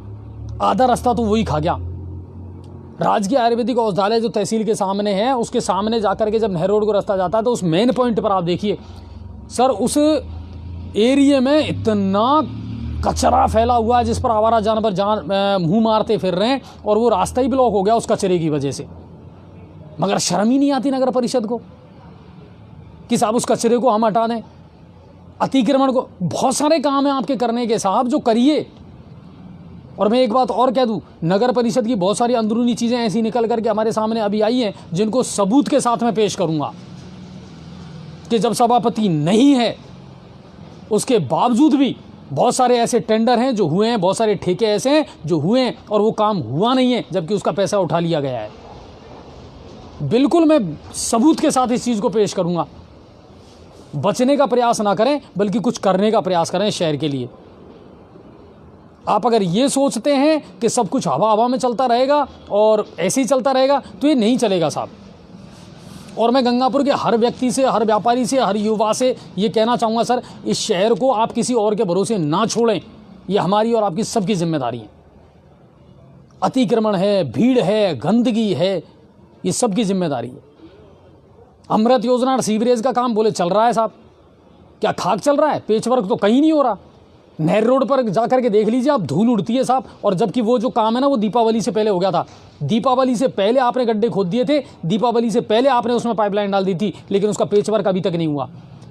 आधा रास्ता तो वही खा गया। राजकीय आयुर्वेदिक औषधालय जो तहसील के सामने है, उसके सामने जाकर के जब नहर रोड को रास्ता जाता है तो उस मेन पॉइंट पर आप देखिए सर, उस एरिया में इतना कचरा फैला हुआ है जिस पर आवारा जानवर मुंह मारते फिर रहे हैं, और वो रास्ता ही ब्लॉक हो गया उस कचरे की वजह से। मगर शर्म ही नहीं आती नगर परिषद को कि साहब उस कचरे को हम हटा दें, अतिक्रमण को। बहुत सारे काम हैं आपके करने के साहब, जो करिए। और मैं एक बात और कह दूं, नगर परिषद की बहुत सारी अंदरूनी चीज़ें ऐसी निकल करके हमारे सामने अभी आई हैं जिनको सबूत के साथ में पेश करूंगा कि जब सभापति नहीं है उसके बावजूद भी बहुत सारे ऐसे टेंडर हैं जो हुए हैं, बहुत सारे ठेके ऐसे हैं जो हुए हैं और वो काम हुआ नहीं है, जबकि उसका पैसा उठा लिया गया है। बिल्कुल मैं सबूत के साथ इस चीज़ को पेश करूंगा। बचने का प्रयास ना करें, बल्कि कुछ करने का प्रयास करें शहर के लिए। आप अगर ये सोचते हैं कि सब कुछ हवा हवा में चलता रहेगा और ऐसे ही चलता रहेगा, तो ये नहीं चलेगा साहब। और मैं गंगापुर के हर व्यक्ति से, हर व्यापारी से, हर युवा से ये कहना चाहूँगा सर, इस शहर को आप किसी और के भरोसे ना छोड़ें। ये हमारी और आपकी सबकी जिम्मेदारी है। अतिक्रमण है, भीड़ है, गंदगी है, ये सबकी जिम्मेदारी है। अमृत योजना और सीवरेज का काम बोले चल रहा है साहब, क्या खाक चल रहा है? पेचवर्क तो कहीं नहीं हो रहा। नहर रोड पर जाकर के देख लीजिए आप, धूल उड़ती है साहब। और जबकि वो जो काम है ना वो दीपावली से पहले हो गया था। दीपावली से पहले आपने गड्ढे खोद दिए थे, दीपावली से पहले आपने उसमें पाइपलाइन डाल दी थी, लेकिन उसका पेचवर्क अभी तक नहीं हुआ।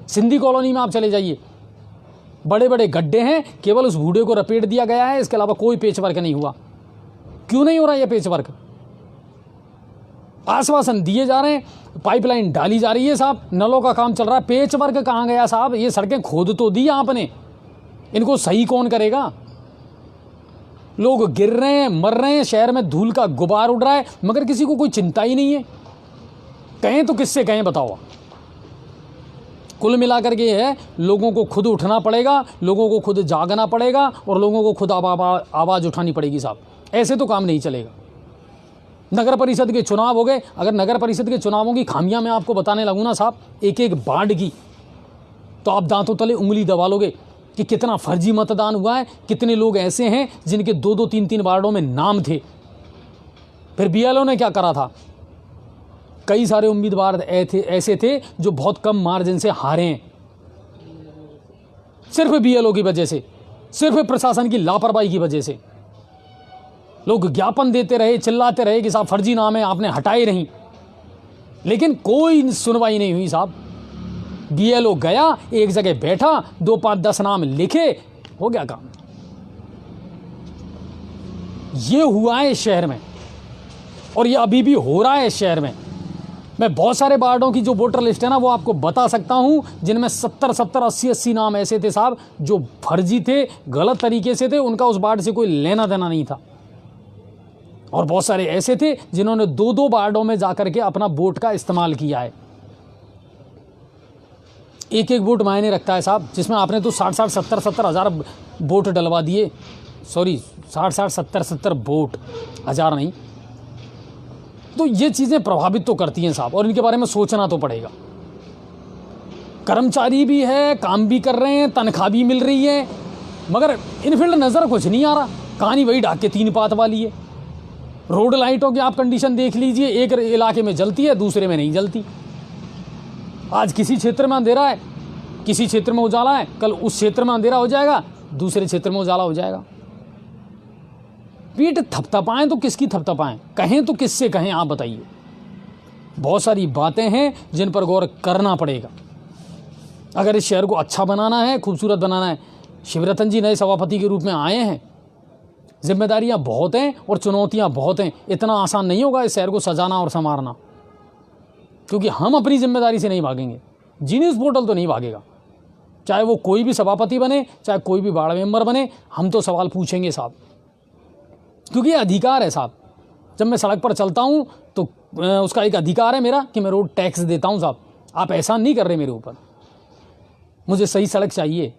सिंधी कॉलोनी में आप चले जाइए, बड़े बड़े गड्ढे हैं, केवल उस बूढ़े को रपेट दिया गया है, इसके अलावा कोई पेचवर्क नहीं हुआ। क्यों नहीं हो रहा यह पेचवर्क? आश्वासन दिए जा रहे हैं, पाइपलाइन डाली जा रही है साहब, नलों का काम चल रहा है, पेच वर्क कहाँ गया साहब? ये सड़कें खोद तो दी आपने, इनको सही कौन करेगा? लोग गिर रहे हैं, मर रहे हैं, शहर में धूल का गुबार उड़ रहा है, मगर किसी को कोई चिंता ही नहीं है। कहें तो किससे कहें बताओ? कुल मिलाकर के है, लोगों को खुद उठना पड़ेगा, लोगों को खुद जागना पड़ेगा और लोगों को खुद आवाज़ उठानी पड़ेगी साहब। ऐसे तो काम नहीं चलेगा। नगर परिषद के चुनाव हो गए, अगर नगर परिषद के चुनावों की खामियां मैं आपको बताने लगूँ ना साहब, एक एक वार्ड की, तो आप दांतों तले उंगली दबा लोगे कि कितना फर्जी मतदान हुआ है। कितने लोग ऐसे हैं जिनके 2-2, 3-3 वार्डों में नाम थे। फिर बीएलओ ने क्या करा था? कई सारे उम्मीदवार ऐसे थे जो बहुत कम मार्जिन से हारे हैं, सिर्फ बीएलओ की वजह से, सिर्फ प्रशासन की लापरवाही की वजह से। लोग ज्ञापन देते रहे, चिल्लाते रहे कि साहब फर्जी नाम है, आपने हटाए नहीं, लेकिन कोई सुनवाई नहीं हुई साहब। बीएलओ गया, एक जगह बैठा, 2, 5, 10 नाम लिखे, हो गया काम। ये हुआ है इस शहर में और ये अभी भी हो रहा है इस शहर में। मैं बहुत सारे वार्डों की जो वोटर लिस्ट है ना, वो आपको बता सकता हूं, जिनमें 70, 80 नाम ऐसे थे साहब जो फर्जी थे, गलत तरीके से थे, उनका उस वार्ड से कोई लेना देना नहीं था। और बहुत सारे ऐसे थे जिन्होंने 2-2 वार्डों में जाकर के अपना वोट का इस्तेमाल किया है। एक एक वोट मायने रखता है साहब, जिसमें आपने तो 60-60, 70-70 हज़ार वोट डलवा दिए। सॉरी, 60-60, 70-70 वोट, हज़ार नहीं। तो ये चीज़ें प्रभावित तो करती हैं साहब, और इनके बारे में सोचना तो पड़ेगा। कर्मचारी भी है, काम भी कर रहे हैं, तनख्वाह भी मिल रही है, मगर इनफील्ड नज़र कुछ नहीं आ रहा। कहानी वही ढाक के 3 पात वाली है। रोड लाइटों की आप कंडीशन देख लीजिए, एक इलाके में जलती है, दूसरे में नहीं जलती। आज किसी क्षेत्र में अंधेरा है, किसी क्षेत्र में उजाला है, कल उस क्षेत्र में अंधेरा हो जाएगा, दूसरे क्षेत्र में उजाला हो जाएगा। पीठ थपथपाएं तो किसकी थपथपाएं, कहें तो किससे कहें, आप बताइए। बहुत सारी बातें हैं जिन पर गौर करना पड़ेगा अगर इस शहर को अच्छा बनाना है, खूबसूरत बनाना है। शिवरतन जी नए सभापति के रूप में आए हैं, जिम्मेदारियां बहुत हैं और चुनौतियां बहुत हैं। इतना आसान नहीं होगा इस शहर को सजाना और संवारना, क्योंकि हम अपनी जिम्मेदारी से नहीं भागेंगे। जीनियस पोर्टल तो नहीं भागेगा, चाहे वो कोई भी सभापति बने, चाहे कोई भी वार्ड मेंबर बने, हम तो सवाल पूछेंगे साहब, क्योंकि ये अधिकार है साहब। जब मैं सड़क पर चलता हूँ तो उसका एक अधिकार है मेरा कि मैं रोड टैक्स देता हूँ साहब। आप एहसान नहीं कर रहे मेरे ऊपर, मुझे सही सड़क चाहिए।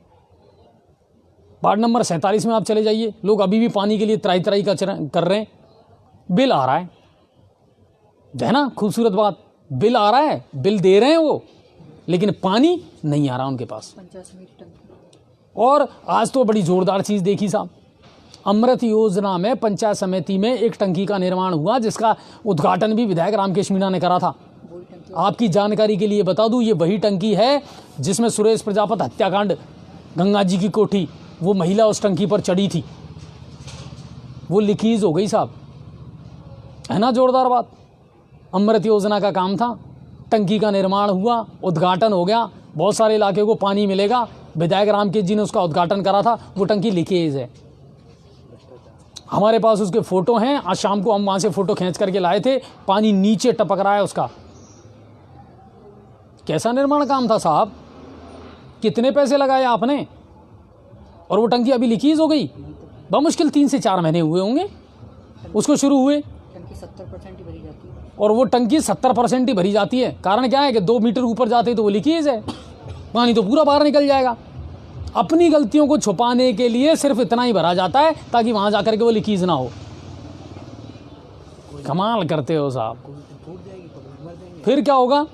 वार्ड नंबर 47 में आप चले जाइए, लोग अभी भी पानी के लिए त्राई त्राई कर रहे हैं। बिल आ रहा है ना, खूबसूरत बात, बिल आ रहा है, बिल दे रहे हैं वो, लेकिन पानी नहीं आ रहा उनके पास। और आज तो बड़ी जोरदार चीज़ देखी साहब, अमृत योजना में पंचायत समिति में एक टंकी का निर्माण हुआ, जिसका उद्घाटन भी विधायक रामकेश मीणा ने करा था। आपकी जानकारी के लिए बता दूं, ये वही टंकी है जिसमें सुरेश प्रजापति हत्याकांड, गंगा जी की कोठी, वो महिला उस टंकी पर चढ़ी थी, वो लीकेज हो गई साहब। है ना जोरदार बात। अमृत योजना का काम था, टंकी का निर्माण हुआ, उद्घाटन हो गया, बहुत सारे इलाके को पानी मिलेगा। विधायक रामकेश जी ने उसका उद्घाटन करा था, वो टंकी लीकेज है। हमारे पास उसके फ़ोटो हैं, आज शाम को हम वहाँ से फ़ोटो खींच करके लाए थे, पानी नीचे टपक रहा है उसका। कैसा निर्माण काम था साहब, कितने पैसे लगाए आपने, और वो टंकी अभी लीकेज हो गई। बमुश्किल 3 से 4 महीने हुए होंगे उसको शुरू हुए, टंकी 70% ही भरी जाती है, और वो टंकी 70% ही भरी जाती है। कारण क्या है कि 2 मीटर ऊपर जाते तो वो लीकेज है, पानी तो पूरा बाहर निकल जाएगा। अपनी गलतियों को छुपाने के लिए सिर्फ इतना ही भरा जाता है ताकि वहां जाकर के वो लीकेज ना हो। कमाल करते हो साहब। फिर क्या होगा,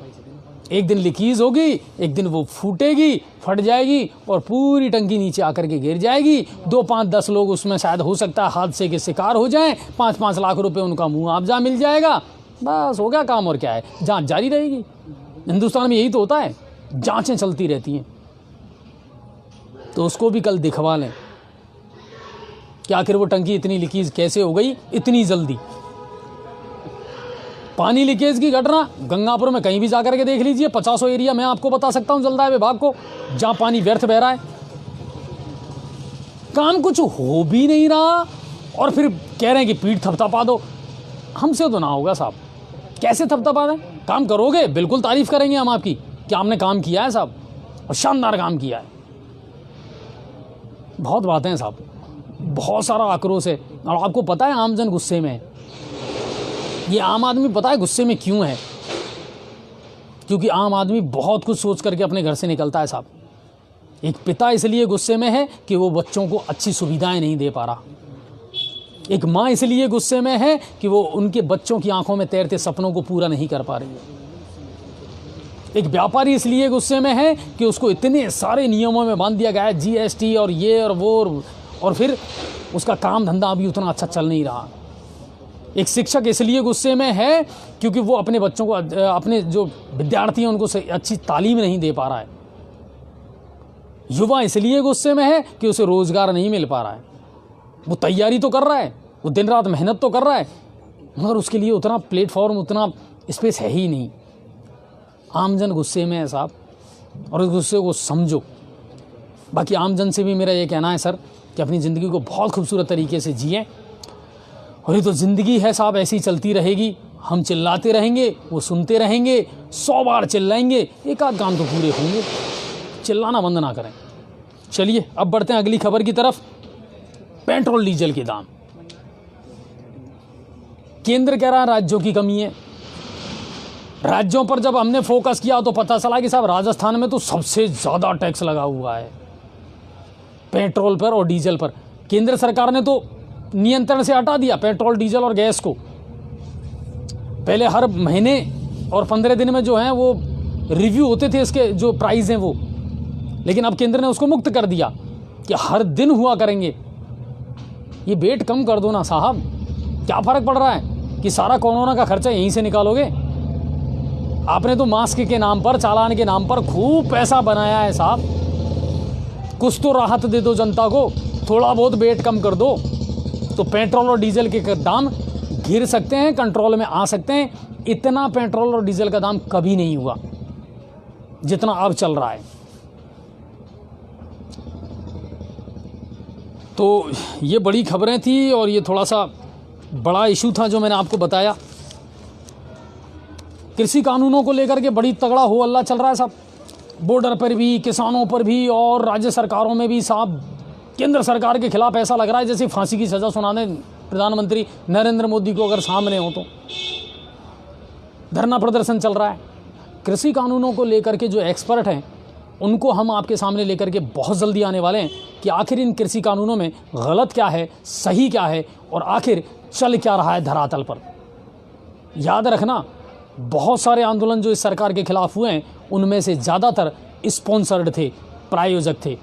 एक दिन लीकेज होगी, एक दिन वो फूटेगी, फट जाएगी और पूरी टंकी नीचे आकर के गिर जाएगी। 2, 5, 10 लोग उसमें शायद हो सकता है हादसे के शिकार हो जाएं, 5-5 लाख रुपए उनका मुआवजा मिल जाएगा, बस हो गया काम। और क्या है, जांच जारी रहेगी। हिंदुस्तान में यही तो होता है, जांचें चलती रहती हैं। तो उसको भी कल दिखवा लें कि आखिर वो टंकी इतनी लीकेज कैसे हो गई इतनी जल्दी। पानी लीकेज की घटना गंगापुर में कहीं भी जाकर के देख लीजिए, 50 एरिया मैं आपको बता सकता हूं जलदाय विभाग को, जहां पानी व्यर्थ बह रहा है, काम कुछ हो भी नहीं रहा, और फिर कह रहे हैं कि पीठ थपथपा दो। हमसे तो ना होगा साहब, कैसे थपथपा दें? काम करोगे, बिल्कुल तारीफ करेंगे हम आपकी कि आपने काम किया है साहब, और शानदार काम किया है। बहुत बातें हैं साहब, बहुत सारा आक्रोश है। और आपको पता है आमजन गुस्से में है। ये आम आदमी पता है गुस्से में क्यों है? क्योंकि आम आदमी बहुत कुछ सोच करके अपने घर से निकलता है साहब। एक पिता इसलिए गुस्से में है कि वो बच्चों को अच्छी सुविधाएं नहीं दे पा रहा। एक माँ इसलिए गुस्से में है कि वो उनके बच्चों की आंखों में तैरते सपनों को पूरा नहीं कर पा रही है। एक व्यापारी इसलिए गुस्से में है कि उसको इतने सारे नियमों में बांध दिया गया है, जीएसटी और ये और वो, और फिर उसका काम धंधा अभी उतना अच्छा चल नहीं रहा। एक शिक्षक इसलिए गुस्से में है क्योंकि वो अपने बच्चों को, अपने जो विद्यार्थी हैं उनको अच्छी तालीम नहीं दे पा रहा है। युवा इसलिए गुस्से में है कि उसे रोजगार नहीं मिल पा रहा है। वो तैयारी तो कर रहा है, वो दिन रात मेहनत तो कर रहा है, मगर उसके लिए उतना प्लेटफॉर्म, उतना स्पेस है ही नहीं। आमजन गुस्से में है साहब, और उस गुस्से को समझो। बाकी आमजन से भी मेरा ये कहना है सर कि अपनी ज़िंदगी को बहुत खूबसूरत तरीके से जिएं। और ये तो ज़िंदगी है साहब, ऐसी चलती रहेगी। हम चिल्लाते रहेंगे, वो सुनते रहेंगे, 100 बार चिल्लाएंगे, एक आध काम तो पूरे होंगे। चिल्लाना बंद ना करें। चलिए अब बढ़ते हैं अगली खबर की तरफ। पेट्रोल डीजल के दाम, केंद्र कह रहा है राज्यों की कमी है। राज्यों पर जब हमने फोकस किया तो पता चला कि साहब राजस्थान में तो सबसे ज़्यादा टैक्स लगा हुआ है पेट्रोल पर और डीजल पर। केंद्र सरकार ने तो नियंत्रण से हटा दिया पेट्रोल, डीजल और गैस को। पहले हर महीने और 15 दिन में जो है वो रिव्यू होते थे इसके जो प्राइस हैं वो, लेकिन अब केंद्र ने उसको मुक्त कर दिया कि हर दिन हुआ करेंगे। ये वेट कम कर दो ना साहब, क्या फ़र्क पड़ रहा है कि सारा कोरोना का खर्चा यहीं से निकालोगे? आपने तो मास्क के नाम पर, चालान के नाम पर खूब पैसा बनाया है साहब। कुछ तो राहत दे दो जनता को, थोड़ा बहुत वेट कम कर दो तो पेट्रोल और डीजल के दाम गिर सकते हैं, कंट्रोल में आ सकते हैं। इतना पेट्रोल और डीजल का दाम कभी नहीं हुआ जितना अब चल रहा है। तो ये बड़ी खबरें थी और ये थोड़ा सा बड़ा इशू था जो मैंने आपको बताया। कृषि कानूनों को लेकर के बड़ी तगड़ा हो हल्ला चल रहा है साहब, बॉर्डर पर भी, किसानों पर भी और राज्य सरकारों में भी साहब। केंद्र सरकार के खिलाफ ऐसा लग रहा है जैसे फांसी की सज़ा सुना दें प्रधानमंत्री नरेंद्र मोदी को अगर सामने हो तो। धरना प्रदर्शन चल रहा है। कृषि कानूनों को लेकर के जो एक्सपर्ट हैं उनको हम आपके सामने लेकर के बहुत जल्दी आने वाले हैं कि आखिर इन कृषि कानूनों में गलत क्या है, सही क्या है और आखिर चल क्या रहा है धरातल पर। याद रखना, बहुत सारे आंदोलन जो इस सरकार के खिलाफ हुए हैं उनमें से ज़्यादातर स्पॉन्सर्ड थे, प्रायोजक थे।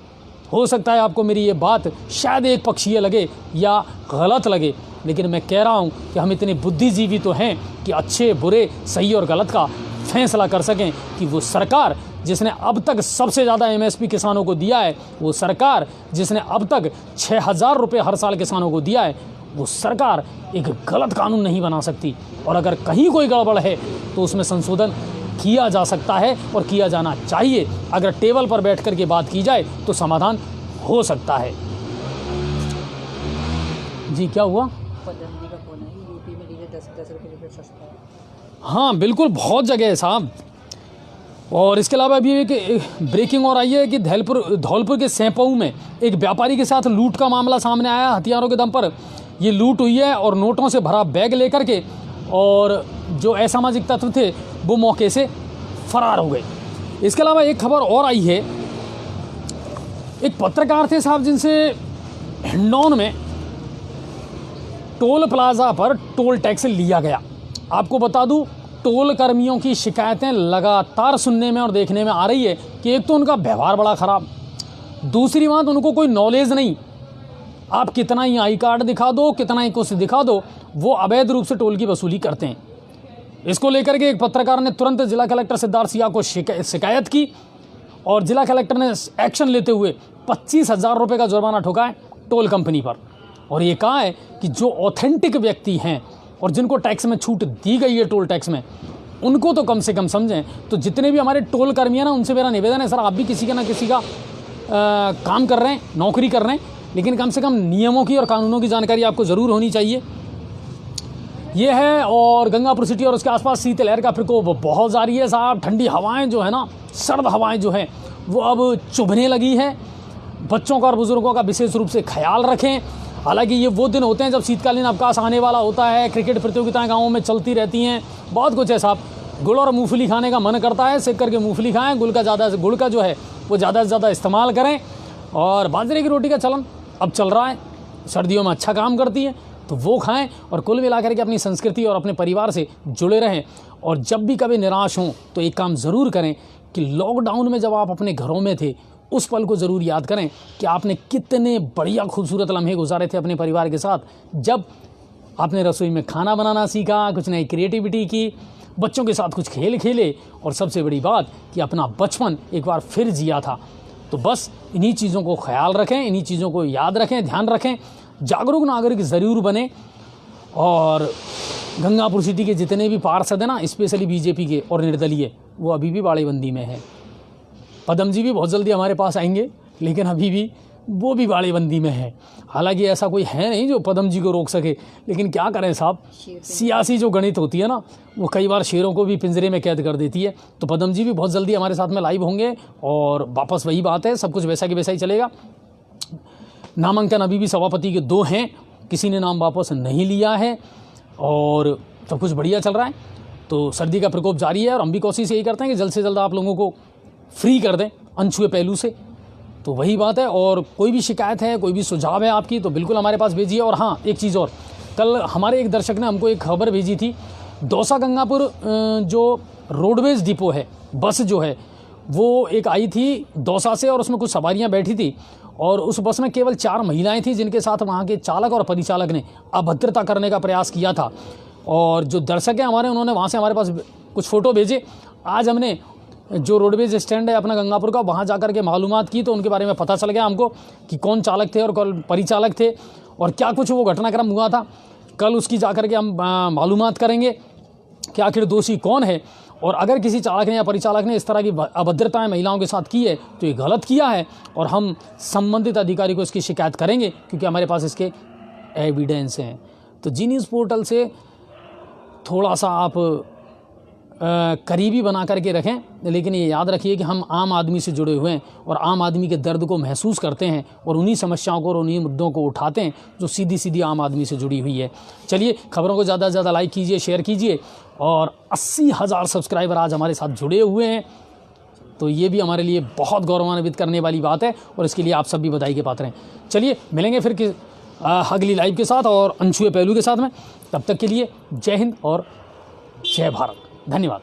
हो सकता है आपको मेरी ये बात शायद एक पक्षीय लगे या गलत लगे, लेकिन मैं कह रहा हूँ कि हम इतने बुद्धिजीवी तो हैं कि अच्छे बुरे, सही और गलत का फैसला कर सकें कि वो सरकार जिसने अब तक सबसे ज़्यादा एमएसपी किसानों को दिया है, वो सरकार जिसने अब तक 6,000 रुपये हर साल किसानों को दिया है, वो सरकार एक गलत कानून नहीं बना सकती। और अगर कहीं कोई गड़बड़ है तो उसमें संशोधन किया जा सकता है और किया जाना चाहिए। अगर टेबल पर बैठ कर के बात की जाए तो समाधान हो सकता है। जी क्या हुआ? प्रधानमंत्री का फोन है, यूपी में डीजल 10 रुपये लीटर सस्ता है। हाँ बिल्कुल, बहुत जगह है साहब। और इसके अलावा अभी एक ब्रेकिंग और आई है कि धौलपुर के सैंपऊ में एक व्यापारी के साथ लूट का मामला सामने आया। हथियारों के दम पर ये लूट हुई है और नोटों से भरा बैग लेकर के, और जो असामाजिक तत्व थे वो मौके से फरार हो गए। इसके अलावा एक खबर और आई है, एक पत्रकार थे साहब जिनसे हिंडौन में टोल प्लाजा पर टोल टैक्स लिया गया। आपको बता दूं, टोल कर्मियों की शिकायतें लगातार सुनने में और देखने में आ रही है कि एक तो उनका व्यवहार बड़ा ख़राब, दूसरी बात उनको कोई नॉलेज नहीं। आप कितना ही आई कार्ड दिखा दो, कितना ही कुछ दिखा दो, वो अवैध रूप से टोल की वसूली करते हैं। इसको लेकर के एक पत्रकार ने तुरंत जिला कलेक्टर सिद्धार्थ सिया को शिकायत की और जिला कलेक्टर ने एक्शन लेते हुए 25,000 रुपये का जुर्माना ठोका है टोल कंपनी पर। और ये कहा है कि जो ऑथेंटिक व्यक्ति हैं और जिनको टैक्स में छूट दी गई है टोल टैक्स में, उनको तो कम से कम समझें। तो जितने भी हमारे टोल कर्मी हैं ना, उनसे मेरा निवेदन है सर, आप भी किसी का ना किसी का काम कर रहे हैं, नौकरी कर रहे हैं, लेकिन कम से कम नियमों की और कानूनों की जानकारी आपको ज़रूर होनी चाहिए। ये है। और गंगापुर सिटी और उसके आसपास शीतलहर का प्रकोप बहुत जारी है साहब। ठंडी हवाएं जो है ना, सर्द हवाएं जो हैं वो अब चुभने लगी हैं। बच्चों का और बुजुर्गों का विशेष रूप से ख्याल रखें। हालांकि ये वो दिन होते हैं जब शीतकालीन अवकाश आने वाला होता है, क्रिकेट प्रतियोगिताएं गाँवों में चलती रहती हैं, बहुत कुछ है साहब। गुड़ और मूंगफली खाने का मन करता है, सेक करके मूंगफली खाएं। गुड़ का जो है वो ज़्यादा से ज़्यादा इस्तेमाल करें। और बाजरे की रोटी का चलन अब चल रहा है, सर्दियों में अच्छा काम करती है, तो वो खाएं। और कुल मिलाकर के अपनी संस्कृति और अपने परिवार से जुड़े रहें। और जब भी कभी निराश हों तो एक काम ज़रूर करें कि लॉकडाउन में जब आप अपने घरों में थे उस पल को ज़रूर याद करें कि आपने कितने बढ़िया खूबसूरत लम्हे गुजारे थे अपने परिवार के साथ, जब आपने रसोई में खाना बनाना सीखा, कुछ नई क्रिएटिविटी की, बच्चों के साथ कुछ खेल खेले, और सबसे बड़ी बात कि अपना बचपन एक बार फिर जिया था। तो बस इन्हीं चीज़ों को ख्याल रखें, इन्हीं चीज़ों को याद रखें, ध्यान रखें, जागरूक नागरिक ज़रूर बने। और गंगापुर सिटी के जितने भी पार्षद हैं ना, स्पेशली बीजेपी के और निर्दलीय, वो अभी भी बाड़ेबंदी में है। पदम जी भी बहुत जल्दी हमारे पास आएंगे, लेकिन अभी भी वो भी बाड़ेबंदी में है। हालांकि ऐसा कोई है नहीं जो पदम जी को रोक सके, लेकिन क्या करें साहब, सियासी जो गणित होती है ना, वो कई बार शेरों को भी पिंजरे में कैद कर देती है। तो पदम जी भी बहुत जल्दी हमारे साथ में लाइव होंगे और वापस वही बात है, सब कुछ वैसा कि वैसा ही चलेगा। नामांकन अभी भी सभापति के 2 हैं, किसी ने नाम वापस नहीं लिया है और सब कुछ बढ़िया चल रहा है। तो सर्दी का प्रकोप जारी है और हम भी कोशिश यही करते हैं कि जल्द से जल्द आप लोगों को फ्री कर दें अनछुए पहलू से। तो वही बात है। और कोई भी शिकायत है, कोई भी सुझाव है आपकी, तो बिल्कुल हमारे पास भेजिए। और हाँ, एक चीज़ और, कल हमारे एक दर्शक ने हमको एक खबर भेजी थी, दौसा गंगापुर जो रोडवेज डिपो है, बस जो है वो एक आई थी दौसा से और उसमें कुछ सवारियां बैठी थी और उस बस में केवल 4 महिलाएं थीं, जिनके साथ वहाँ के चालक और परिचालक ने अभद्रता करने का प्रयास किया था। और जो दर्शक हैं हमारे, उन्होंने वहाँ से हमारे पास कुछ फ़ोटो भेजे। आज हमने जो रोडवेज स्टैंड है अपना गंगापुर का, वहाँ जाकर के मालूमात की तो उनके बारे में पता चल गया हमको कि कौन चालक थे और कौन परिचालक थे और क्या कुछ वो घटनाक्रम हुआ था। कल उसकी जाकर के हम मालूमात करेंगे कि आखिर दोषी कौन है, और अगर किसी चालक ने या परिचालक ने इस तरह की अभद्रताएं महिलाओं के साथ की है तो ये गलत किया है और हम संबंधित अधिकारी को इसकी शिकायत करेंगे, क्योंकि हमारे पास इसके एविडेंस हैं। तो जी न्यूज़ पोर्टल से थोड़ा सा आप करीबी बना करके रखें, लेकिन ये याद रखिए कि हम आम आदमी से जुड़े हुए हैं और आम आदमी के दर्द को महसूस करते हैं और उन्हीं समस्याओं को और उन्हीं मुद्दों को उठाते हैं जो सीधी सीधी आम आदमी से जुड़ी हुई है। चलिए, खबरों को ज़्यादा से ज़्यादा लाइक कीजिए, शेयर कीजिए। और 80,000 सब्सक्राइबर आज हमारे साथ जुड़े हुए हैं, तो ये भी हमारे लिए बहुत गौरवान्वित करने वाली बात है और इसके लिए आप सब भी बधाई के पात्र हैं। चलिए, मिलेंगे फिर अगली लाइव के साथ और अनछुए पहलू के साथ में। तब तक के लिए जय हिंद और जय भारत। धन्यवाद।